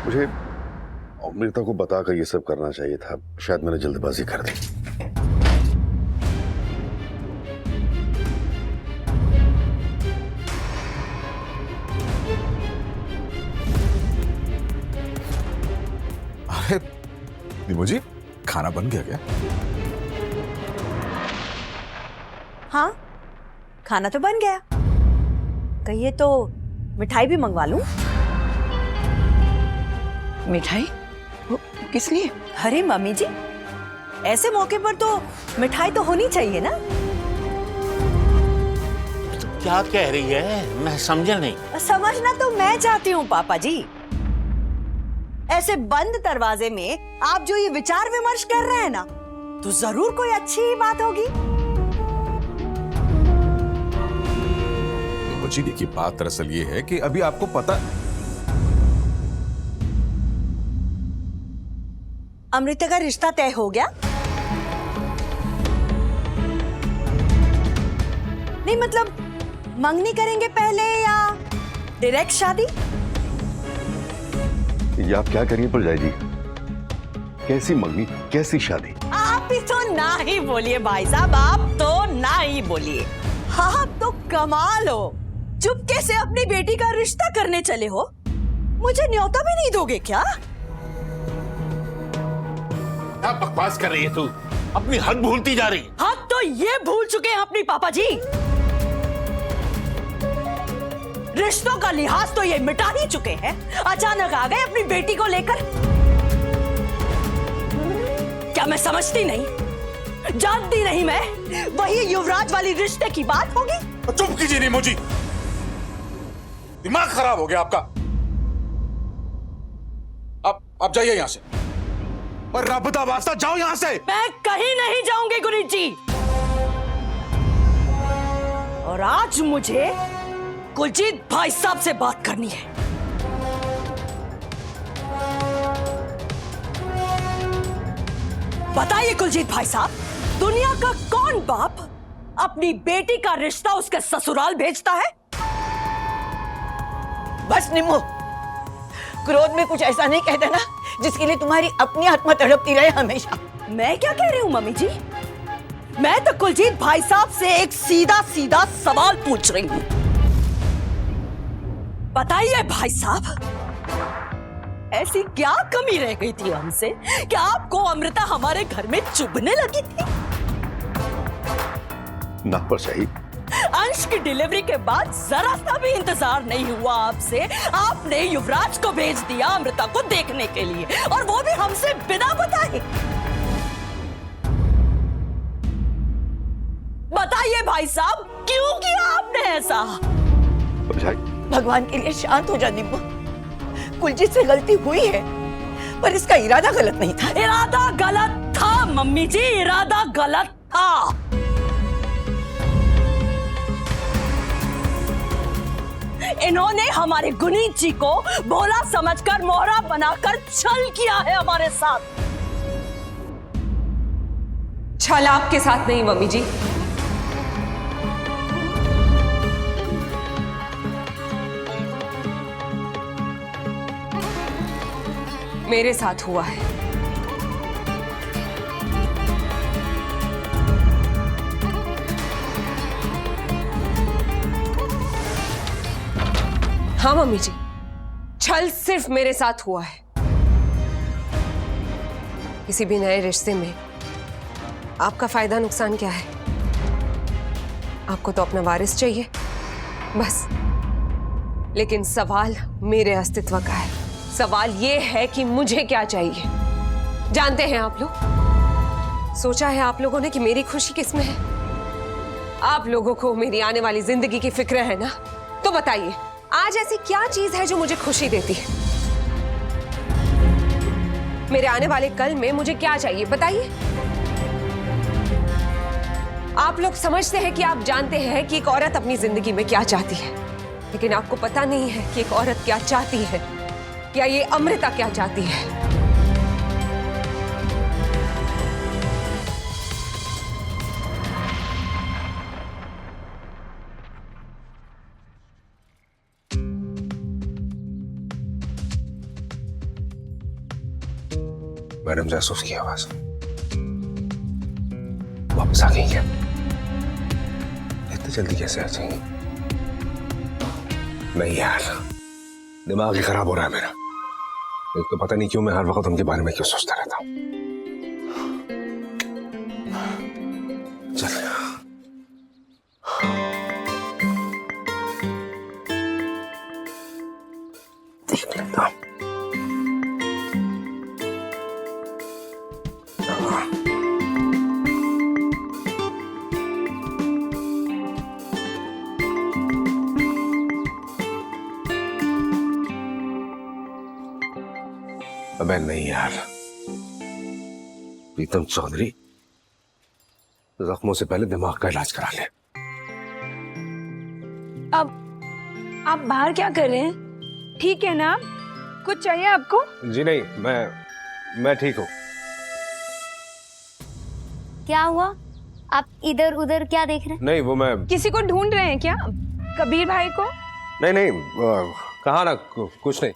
मुझे अमृता को बताकर ये सब करना चाहिए था, शायद मैंने जल्दबाजी कर दी। अरे नीमू जी, खाना बन गया क्या? हाँ, खाना तो बन गया। कहिए तो मिठाई भी मंगवा लूं? मिठाई? वो किस लिए? अरे मम्मी जी, ऐसे मौके पर तो मिठाई तो होनी चाहिए ना। तो क्या कह रही है, मैं समझा नहीं। समझना तो मैं चाहती हूँ पापा जी। ऐसे बंद दरवाजे में आप जो ये विचार विमर्श कर रहे हैं ना, तो जरूर कोई अच्छी ही बात होगी। नीमू जी देखिए, बात दरअसल ये है कि अभी आपको पता। अमृता का रिश्ता तय हो गया? नहीं मतलब मंगनी करेंगे पहले या डायरेक्ट शादी? ये आप क्या करिए परजाई जी, कैसी मंगनी, कैसी शादी? आप भी तो ना ही बोलिए भाई साहब, आप तो ना ही बोलिए। आप तो कमाल हो, चुपके से अपनी बेटी का रिश्ता करने चले हो। मुझे न्योता भी नहीं दोगे क्या? क्या बकवास कर रही है तू? अपनी हद भूलती जा रही है। हद तो ये भूल चुके हैं अपनी पापा जी। रिश्तों का लिहाज तो ये मिटा ही चुके हैं। अचानक आ गए अपनी बेटी को लेकर। क्या मैं समझती नहीं, जानती नहीं मैं? वही युवराज वाली रिश्ते की बात होगी। चुप कीजिए नीमू जी, दिमाग खराब हो गया आपका। आप जाइए यहां से, और रब्बता वास्ता जाओ यहां से। मैं कहीं नहीं जाऊंगी गुरीत जी। और आज मुझे कुलजीत भाई साहब से बात करनी है। बताइए कुलजीत भाई साहब, दुनिया का कौन बाप अपनी बेटी का रिश्ता उसके ससुराल भेजता है? बस निम्मो, क्रोध में कुछ ऐसा नहीं कह देना जिसके लिए तुम्हारी अपनी आत्मा तड़पती रहे हमेशा। मैं क्या कह रही हूँ मम्मी जी? मैं तो कुलजीत भाई साहब से एक सीधा सीधा सवाल पूछ रही हूँ। बताइए भाई साहब, ऐसी क्या कमी रह गई थी हमसे कि आपको अमृता हमारे घर में चुभने लगी थी? ना परजाई, अंश की डिलीवरी के बाद जरा सा भी इंतजार नहीं हुआ आपसे। आपने युवराज को भेज दिया अमृता को देखने के लिए, और वो भी हमसे बिना बताए। बताइए भाई साहब, क्यों किया आपने ऐसा? परजाई भगवान के लिए शांत हो जा निम्मो। कुलजीत से गलती हुई है, पर इसका इरादा गलत नहीं था। इरादा गलत था मम्मी जी, इरादा गलत था। इन्होंने हमारे गुनीत जी को भोला समझकर मोहरा बनाकर छल किया है हमारे साथ। छल आपके साथ नहीं मम्मी जी, मेरे साथ हुआ है। हाँ मम्मी जी, छल सिर्फ मेरे साथ हुआ है। किसी भी नए रिश्ते में आपका फायदा नुकसान क्या है? आपको तो अपना वारिस चाहिए, बस। लेकिन सवाल मेरे अस्तित्व का है। सवाल ये है कि मुझे क्या चाहिए। जानते हैं आप लोग, सोचा है आप लोगों ने कि मेरी खुशी किसमें है? आप लोगों को मेरी आने वाली जिंदगी की फिक्र है ना? तो बताइए, आज ऐसी क्या चीज है जो मुझे खुशी देती है? मेरे आने वाले कल में मुझे क्या चाहिए बताइए। आप लोग समझते हैं कि आप जानते हैं कि एक औरत अपनी जिंदगी में क्या चाहती है, लेकिन आपको पता नहीं है कि एक औरत क्या चाहती है, या ये अमृता क्या चाहती है। मैडम जासूस की आवाज वापस आ गई क्या? इतनी जल्दी कैसे आ जाएंगी? नहीं यार, दिमाग ही खराब हो रहा है मेरा। एक तो पता नहीं क्यों मैं हर वक्त उनके बारे में क्यों सोचता रहता हूँ। चल देख लेता हूँ। अबे नहीं यार, प्रीतम चौधरी, जख्मों से पहले दिमाग का इलाज करा ले। अब आप बाहर क्या कर रहे हैं? ठीक है ना? कुछ चाहिए आपको? जी नहीं, मैं ठीक हूँ। क्या हुआ? आप इधर उधर क्या देख रहे हैं? नहीं वो मैं किसी को ढूंढ रहे हैं क्या? कबीर भाई को? नहीं कहा ना कुछ नहीं।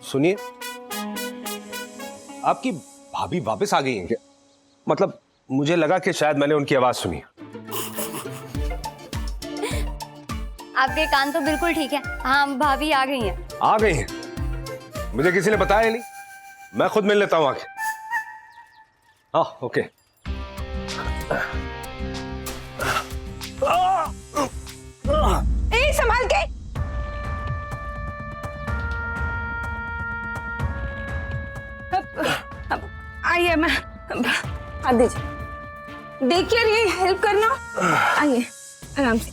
सुनिए, आपकी भाभी वापस आ गई हैं क्या? मतलब मुझे लगा कि शायद मैंने उनकी आवाज सुनी। आपके कान तो बिल्कुल ठीक है। हाँ, भाभी आ गई हैं। आ गई हैं? मुझे किसी ने बताया नहीं, मैं खुद मिल लेता हूं आके। हाँ ओके। ए, संभाल के। अब आइए, मैं हाथ दीजिए। देखिए, ये हेल्प करना। आइए आराम से।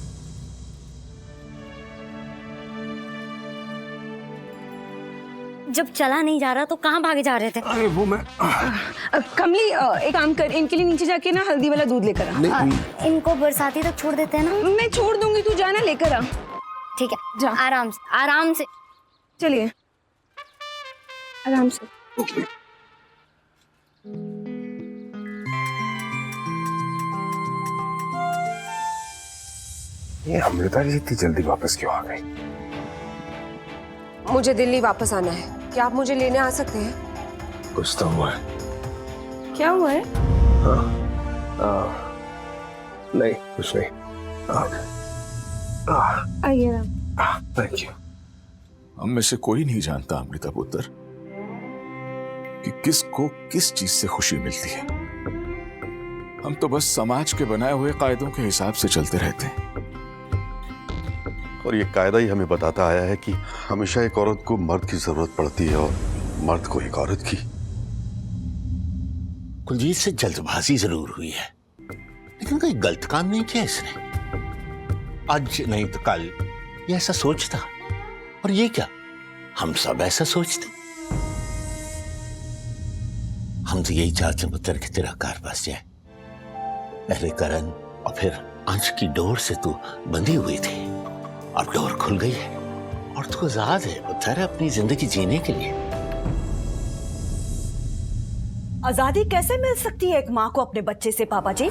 जब चला नहीं जा रहा तो कहाँ भागे जा रहे थे? अरे वो मैं कमली, एक काम कर, इनके लिए नीचे जाके ना हल्दी वाला दूध लेकर आ। इनको बरसाती तक छोड़ देते हैं ना? मैं छोड़ दूंगी, तू जाना लेकर आ। ठीक है, जा। आराम से आराम से। चलिए आराम से। ये अमृता जी इतनी जल्दी वापस क्यों आ गई? मुझे दिल्ली वापस आना है, क्या आप मुझे लेने आ सकते हैं? कुछ तो हुआ है। क्या हुआ है? नहीं कुछ नहीं। आइए आराम। Thank you. हम में से कोई नहीं जानता अमृता पुत्र कि किसको किस चीज से खुशी मिलती है। हम तो बस समाज के बनाए हुए कायदों के हिसाब से चलते रहते हैं। और ये कायदा ही हमें बताता आया है कि हमेशा एक औरत को मर्द की जरूरत पड़ती है और मर्द को एक औरत की। कुलजीत से जल्दबाजी जरूर हुई है, लेकिन कोई गलत काम नहीं किया इसने। आज नहीं तो कल ये ऐसा सोचता, और ये क्या, हम सब ऐसा सोचते। हम तो यही चाहते पुत्र कि तेरा कार बस जाए। पहले करण और फिर अंश की डोर से तू बंधी हुई थी, अब डोर खुल गई है और तू आजाद है पुत्र अपनी जिंदगी जीने के लिए। आजादी कैसे मिल सकती है एक माँ को अपने बच्चे से, पापा जी?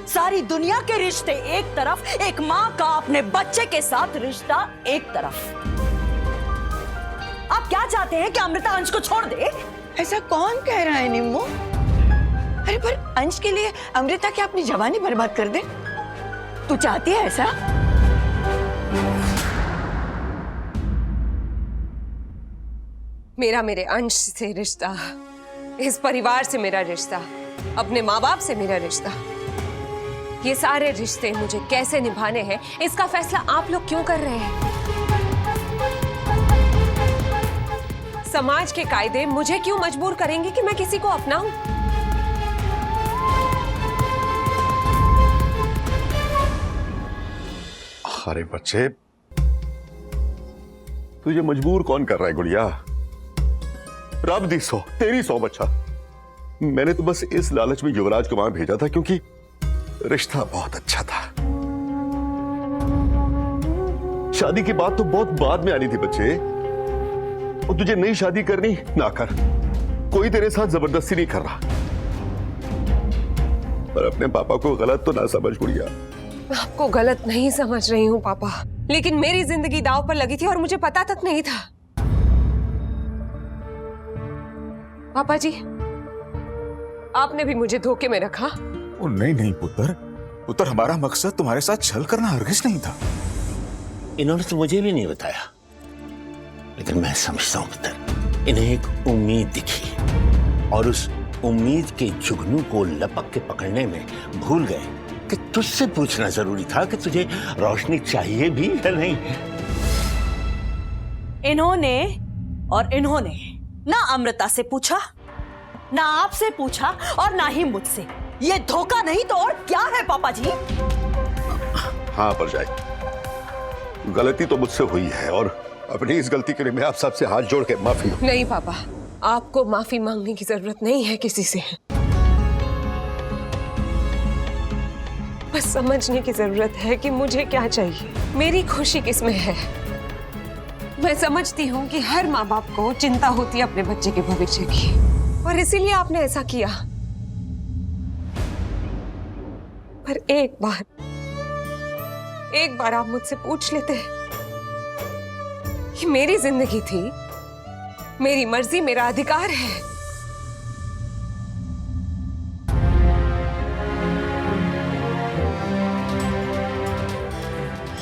सारी दुनिया के रिश्ते एक तरफ, एक माँ का अपने बच्चे के साथ रिश्ता एक तरफ। आप क्या चाहते हैं कि अमृता अंश को छोड़ दे? ऐसा कौन कह रहा है निम्मो? अरे पर अंश के लिए अमृता क्या अपनी जवानी बर्बाद कर दे? तू चाहती है ऐसा? मेरा मेरे अंश से रिश्ता, इस परिवार से मेरा रिश्ता, अपने माँ बाप से मेरा रिश्ता, ये सारे रिश्ते मुझे कैसे निभाने हैं, इसका फैसला आप लोग क्यों कर रहे हैं? समाज के कायदे मुझे क्यों मजबूर करेंगे कि मैं किसी को अपनाऊं? अरे बच्चे, तुझे मजबूर कौन कर रहा है गुड़िया? रब दी 100 तेरी 100 बच्चा। मैंने तो बस इस लालच में युवराज को वहां भेजा था क्योंकि रिश्ता बहुत अच्छा था। शादी की बात तो बहुत बाद में आनी थी बच्चे, और तुझे नई शादी करनी ना कर, कोई तेरे साथ जबरदस्ती नहीं कर रहा। पर अपने पापा को गलत तो ना समझ गुड़िया। मैं आपको गलत नहीं समझ रही हूँ पापा, लेकिन मेरी जिंदगी दांव पर लगी थी और मुझे पता तक नहीं था। पापा जी, आपने भी मुझे धोखे में रखा। ओ नहीं नहीं पुत्र, पुत्र हमारा मकसद तुम्हारे साथ छल करना हरगिज नहीं था। इन्होंने तो मुझे भी नहीं बताया, लेकिन मैं समझता हूं पुत्र, इन्हें एक उम्मीद दिखी और उस उम्मीद के जुगनू को लपक के पकड़ने में भूल गए कि तुझसे पूछना जरूरी था कि तुझे रोशनी चाहिए भी या नहीं। इन्होंने ना अमृता से पूछा, ना आपसे पूछा और ना ही मुझसे। ये धोखा नहीं तो और क्या है पापा जी? हाँ पर जाए, गलती तो मुझसे हुई है और अपनी इस गलती के लिए मैं आप सबसे हाथ जोड़ के माफी। नहीं पापा, आपको माफी मांगने की जरूरत नहीं है किसी से। बस समझने की जरूरत है कि मुझे क्या चाहिए, मेरी खुशी किसमें है। मैं समझती हूँ कि हर माँ बाप को चिंता होती है अपने बच्चे के भविष्य की, और इसीलिए आपने ऐसा किया। पर एक बार आप मुझसे पूछ लेते कि मेरी जिंदगी थी, मेरी मर्जी, मेरा अधिकार है।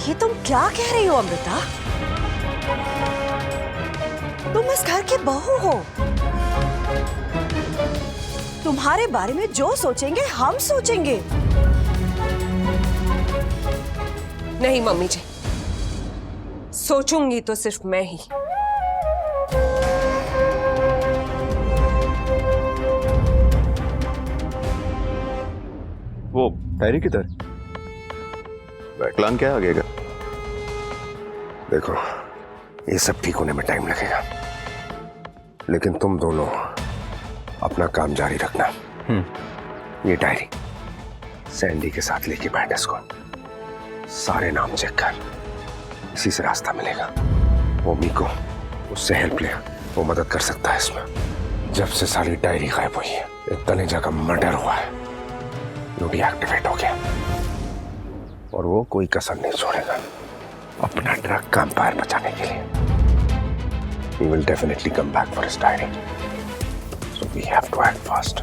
ये तुम क्या कह रही हो अमृता? तुम इस घर की बहू हो। तुम्हारे बारे में जो सोचेंगे हम सोचेंगे। नहीं मम्मी जी, सोचूंगी तो सिर्फ मैं ही। वो डायरी किधर? बैकलान क्या आगेगा? देखो, ये सब ठीक होने में टाइम लगेगा, लेकिन तुम दोनों अपना काम जारी रखना। ये डायरी सैंडी के साथ लेके बैठ इसको। सारे नाम चेक कर, इसी से रास्ता मिलेगा। वो मीको, उससे हेल्प ले, वो मदद कर सकता है इसमें। जब से सारी डायरी गायब हुई है, एक तनेजा का मर्डर हुआ है, वो डीएक्टिवेट हो गया और वो कोई कसर नहीं छोड़ेगा अपना ड्रग का एम्पायर बचाने के लिए। He will definitely come back for his diary. So we have to act fast.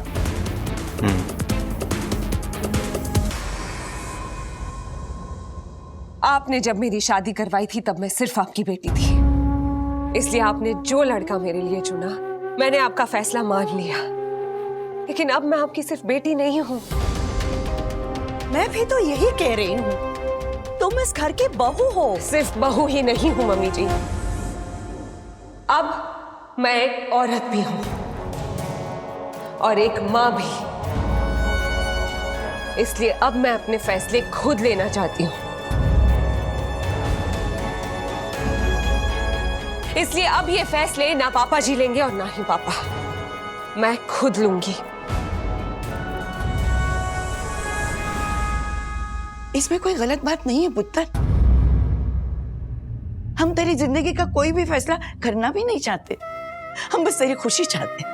आपने जब मेरी शादी करवाई थी तब मैं सिर्फ आपकी बेटी थी, इसलिए आपने जो लड़का मेरे लिए चुना, मैंने आपका फैसला मान लिया। लेकिन अब मैं आपकी सिर्फ बेटी नहीं हूँ। मैं भी तो यही कह रही हूँ, तुम इस घर की बहू हो। सिर्फ बहू ही नहीं हूँ मम्मी जी, अब मैं एक औरत भी हूं और एक मां भी। इसलिए अब मैं अपने फैसले खुद लेना चाहती हूं। इसलिए अब ये फैसले ना पापा जी लेंगे और ना ही पापा, मैं खुद लूंगी। इसमें कोई गलत बात नहीं है पुत्र। हम तेरी जिंदगी का कोई भी फैसला करना भी नहीं चाहते, हम बस तेरी खुशी चाहते।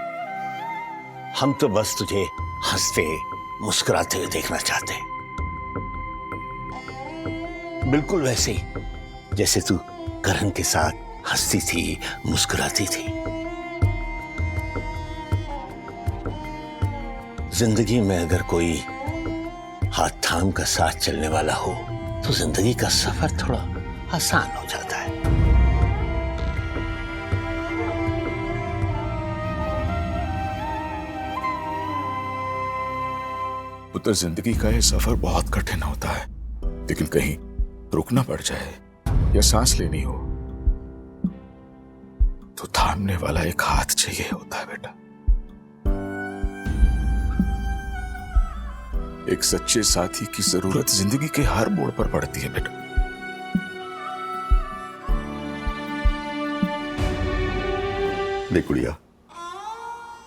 हम तो बस तुझे हंसते मुस्कुराते हुए देखना चाहते, बिल्कुल वैसे ही जैसे तू करण के साथ हंसती थी, मुस्कुराती थी। जिंदगी में अगर कोई हाथ थाम का साथ चलने वाला हो तो जिंदगी का सफर थोड़ा आसान हो जाता है। पुत्र, जिंदगी का ये सफर बहुत कठिन होता है, लेकिन कहीं रुकना पड़ जाए या सांस लेनी हो तो थामने वाला एक हाथ चाहिए होता है बेटा। एक सच्चे साथी की जरूरत जिंदगी के हर मोड़ पर पड़ती है बेटा। देख गुड़िया,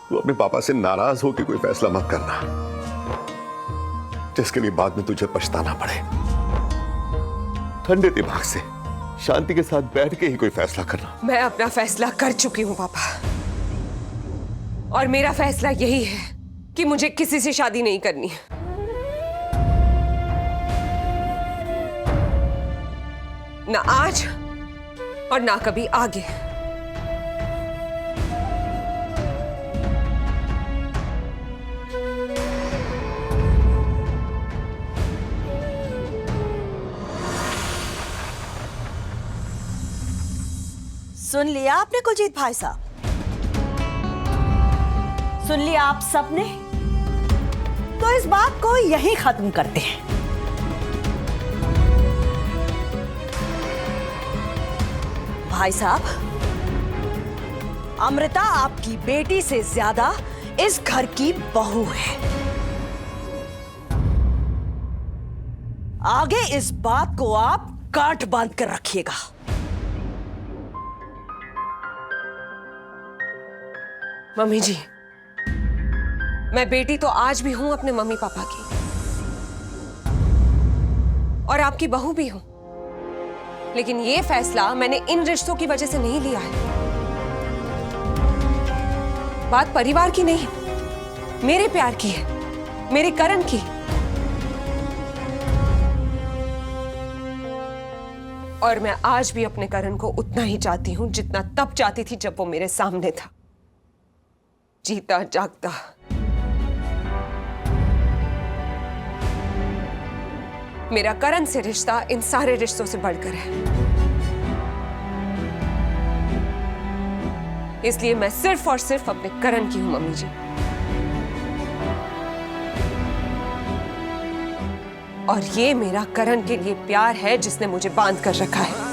तू अपने पापा से नाराज होकर कोई फैसला मत करना जिसके लिए बाद में तुझे पछताना पड़े। ठंडे दिमाग से शांति के साथ बैठ के ही कोई फैसला करना। मैं अपना फैसला कर चुकी हूं पापा, और मेरा फैसला यही है कि मुझे किसी से शादी नहीं करनी है। ना आज और ना कभी आगे। सुन लिया आपने कुलजीत भाई साहब? सुन लिया आप सबने? तो इस बात को यहीं खत्म करते हैं। भाई साहब, अमृता आपकी बेटी से ज्यादा इस घर की बहू है। आगे इस बात को आप गांठ बांध कर रखिएगा। मम्मी जी, मैं बेटी तो आज भी हूं अपने मम्मी पापा की, और आपकी बहू भी हूं, लेकिन यह फैसला मैंने इन रिश्तों की वजह से नहीं लिया है। बात परिवार की नहीं, मेरे प्यार की है, मेरे करण की। और मैं आज भी अपने करण को उतना ही चाहती हूं जितना तब चाहती थी जब वो मेरे सामने था, जीता जागता। मेरा करण से रिश्ता इन सारे रिश्तों से बढ़कर है, इसलिए मैं सिर्फ और सिर्फ अपने करण की हूं मम्मी जी। और ये मेरा करण के लिए प्यार है जिसने मुझे बांध कर रखा है।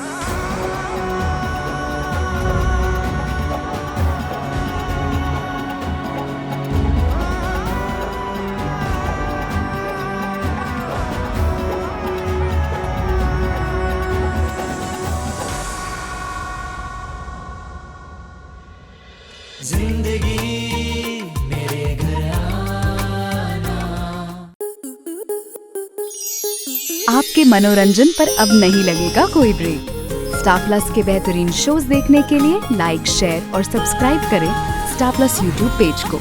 आपके मनोरंजन पर अब नहीं लगेगा कोई ब्रेक। स्टार प्लस के बेहतरीन शोज देखने के लिए लाइक, शेयर और सब्सक्राइब करें स्टार प्लस यूट्यूब पेज को।